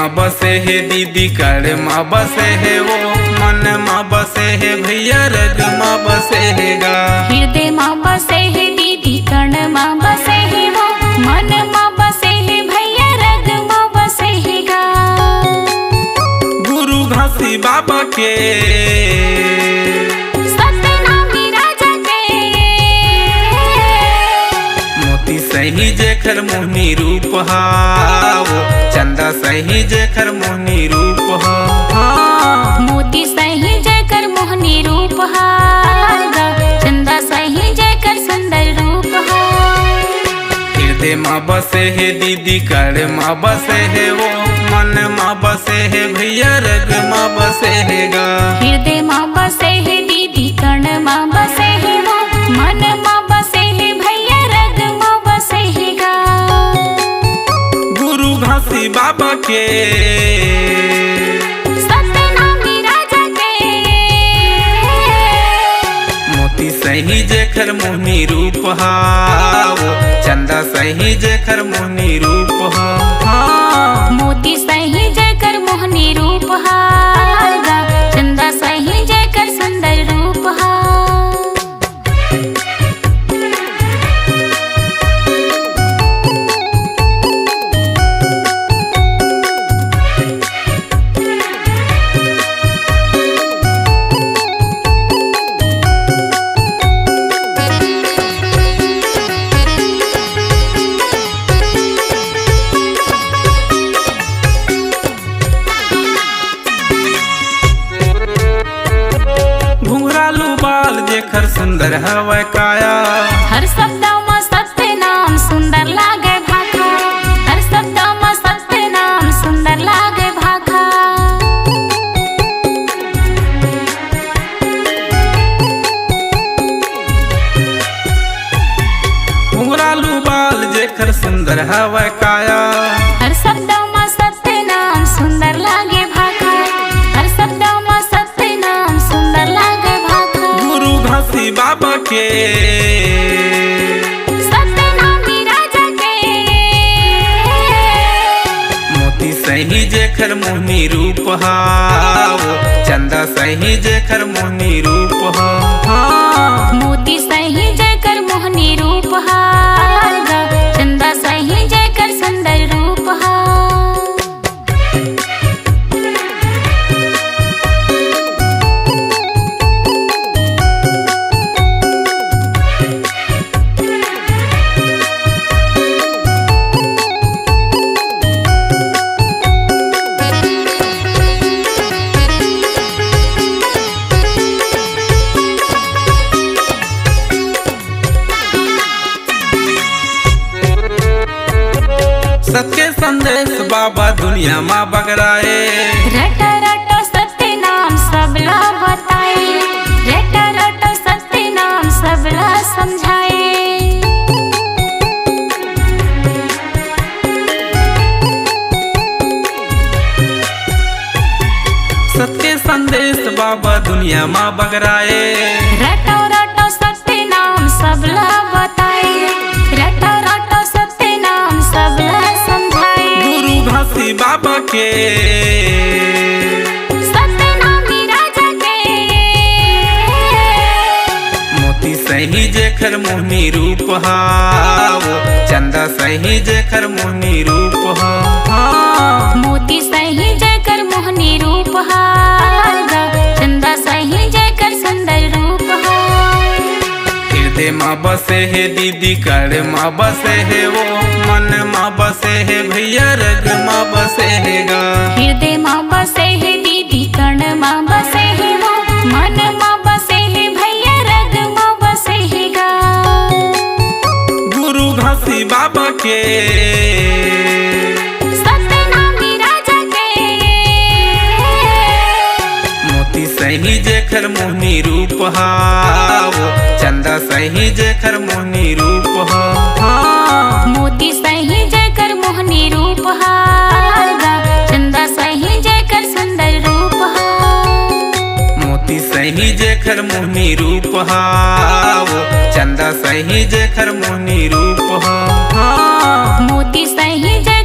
माँ बसे है दीदी कड़ माँ बसे है वो, मन माँ बसे है भैया रग माँ बसे है गा। हृदय माँ बसे है दीदी कर्ण माँ बसे है वो, मन माँ बसे है भैया रग माँ बसे है गा। गुरु घासी बाबा के सतनामी राजा के, मोती सही जेखर मोहनी रूप हावो, चंदा सही जेखर मोहनी रूप हा। मोती सही जयकर मोहनी रूप हागा, चंदा सही जयकर सुंदर रूप हा। हृदय माँ बसे है दीदी कड़ माँ बसे है वो, मन माँ बसे है भैया रग माँ बसे है गा। हृदय माँ बसे है दीदी कर्ण माँ बसे है वो, मन माँ बसे है भैया रग माँ बसे है गा। गुरु घासी बाबा के सतनामी राजा के, मोती सही जेखर मोहनी रूप हावो, चंदा सही जेखर मोहनी रूप हा। मोती सही जयकर मोहनी रूप हागा, चंदा सही जयकर सुंदर रूप हा। घुंघरालू बाल जेखर सुंदर हवै काया, हर शब्द में सत्य नाम सुंदर लागे भाखा, हर शब्द में सत्य नाम सुंदर लागे भाखा। घुंघरालू बाल जेखर सुंदर हवै काया, हर शब्द में सत्य नाम सुंदर लागे भाखा, हर शब्द में सत्य नाम सुंदर लागे भाखा। गुरु घासी बाबा के सतनामी राजा के, मोती सही जेखर मोहनी रूप हावो, चंदा सही जेखर मोहनी रूप हा। मोती सही जयकर मोहनी रूप हागा, चंदा सही जयकर सुंदर रूप हा। सत्य संदेश बाबा दुनिया माँ बगराए, रट रट सत्य नाम सबला बताए, रट रट सत्य नाम सबला समझाए। सत्य संदेश बाबा दुनिया माँ बगराए, रट रट सत्य नाम सबला बताए, रट रट सत्य नाम सबला समझाए। गुरु घासी बाबा के सतनामी राजा के, मोती सही जेखर मोहनी रूप हावो, चंदा सही जेखर मोहनी रूप हा। मोती सही जयकर मोहनी रूप हागा, चंदा सही जयकर सुंदर रूप हा। हृदय माँ बसे है दीदी कड़ माँ बसे है वो, मन माँ बसे है भैया रग माँ बसे है गा। हृदय माँ बसे है दीदी कर्ण माँ बसे है वो, मन माँ बसे है भैया रग माँ बसे है गा। गुरु घासी बाबा के सतनामी राजा के, मोती सही जेखर मोहनी रूप हावो, चंदा सही जेखर मोहनी रूप हा। मोती सही जयकर मोहनी रूप हागा, चंदा सही जयकर सुंदर रूप हा। मोती सही जेखर मोहनी रूप हावो, चंदा सही जेखर मोहनी रूप हा। मोती सही जय